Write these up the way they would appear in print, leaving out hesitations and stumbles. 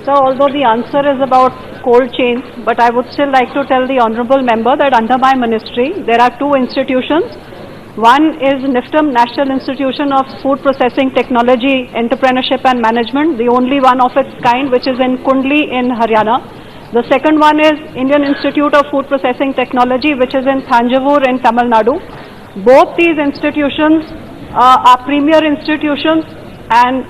So although the answer is about cold chains, but I would still like to tell the honorable member that under my ministry, there are two institutions. One is NIFTM, National Institution of Food Processing Technology, Entrepreneurship and Management, the only one of its kind, which is in Kundli in Haryana. The second one is Indian Institute of Food Processing Technology, which is in Thanjavur in Tamil Nadu. Both these institutions are premier institutions and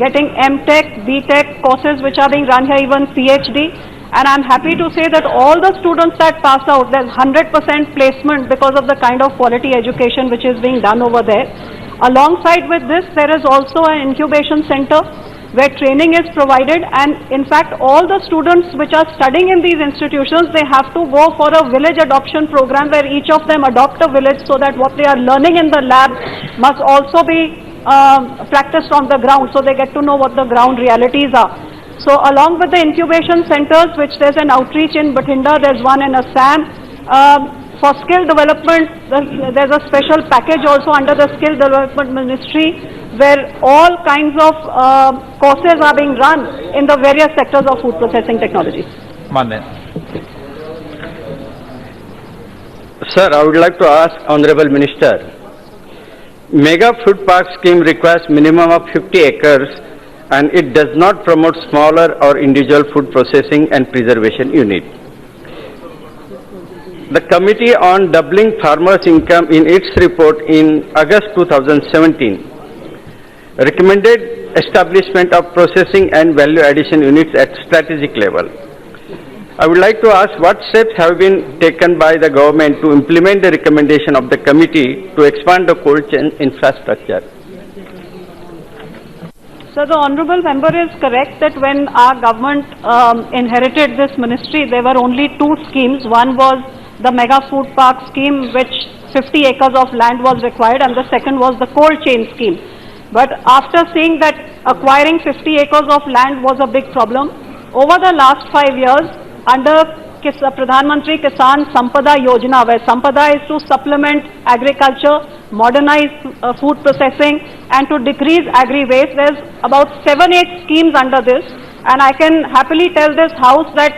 getting M.Tech, B.Tech courses which are being run here, even PhD. And I'm happy to say that all the students that pass out, there's 100% placement because of the kind of quality education which is being done over there. Alongside with this, there is also an incubation center where training is provided, and in fact all the students which are studying in these institutions, they have to go for a village adoption program where each of them adopt a village so that what they are learning in the lab must also be practiced on the ground, so they get to know what the ground realities are. So along with the incubation centers, which there's an outreach in Bathinda, there's one in Assam. For skill development, there's a special package also under the Skill Development Ministry where all kinds of courses are being run in the various sectors of food processing technologies. Mannen. Sir, I would like to ask Honorable Minister, Mega Food Park scheme requires minimum of 50 acres and it does not promote smaller or individual food processing and preservation unit. The Committee on Doubling Farmers' Income in its report in August 2017 recommended establishment of processing and value addition units at strategic level. I would like to ask what steps have been taken by the government to implement the recommendation of the committee to expand the cold chain infrastructure. So the honorable member is correct that when our government inherited this ministry, there were only two schemes. One was the Mega Food Park scheme, which 50 acres of land was required, and the second was the cold chain scheme. But after seeing that acquiring 50 acres of land was a big problem, over the last 5 years, under Pradhan Mantri Kisan Sampada Yojana, where Sampada is to supplement agriculture, modernize food processing and to decrease agri-waste, there's about 7-8 schemes under this, and I can happily tell this house that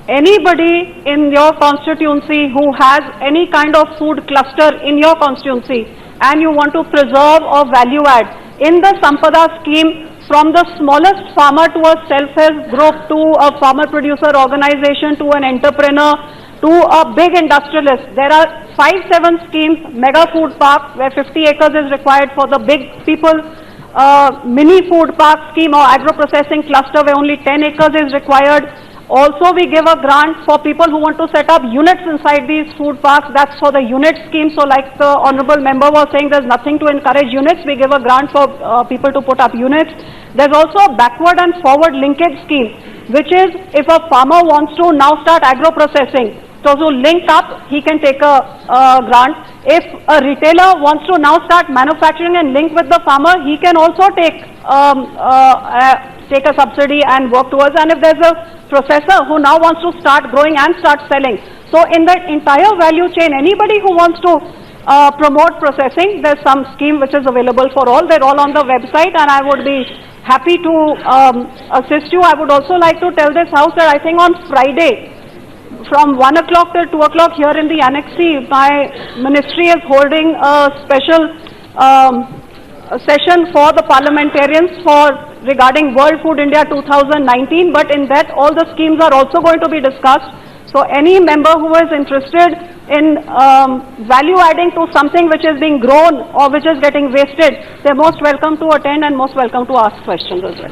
anybody in your constituency who has any kind of food cluster in your constituency and you want to preserve or value add, in the Sampada scheme, from the smallest farmer to a self-help group to a farmer-producer organization to an entrepreneur to a big industrialist, there are 5-7 schemes. Mega Food Park, where 50 acres is required for the big people, mini food park scheme or agro-processing cluster where only 10 acres is required. Also, we give a grant for people who want to set up units inside these food parks. That's for the unit scheme. So like the honorable member was saying, there's nothing to encourage units. We give a grant for people to put up units. There's also a backward and forward linkage scheme, which is if a farmer wants to now start agro-processing, so to link up, he can take a grant. If a retailer wants to now start manufacturing and link with the farmer, he can also take a subsidy and work towards. And if there's a processor who now wants to start growing and start selling, so in the entire value chain, anybody who wants to promote processing, there's some scheme which is available for all. They're all on the website, and I would be happy to assist you. I would also like to tell this house that I think on Friday, from 1 o'clock till 2 o'clock here in the Annex C, my ministry is holding a special session for the parliamentarians regarding World Food India 2019, but in that all the schemes are also going to be discussed. So any member who is interested in value adding to something which is being grown or which is getting wasted, they're most welcome to attend and most welcome to ask questions as well.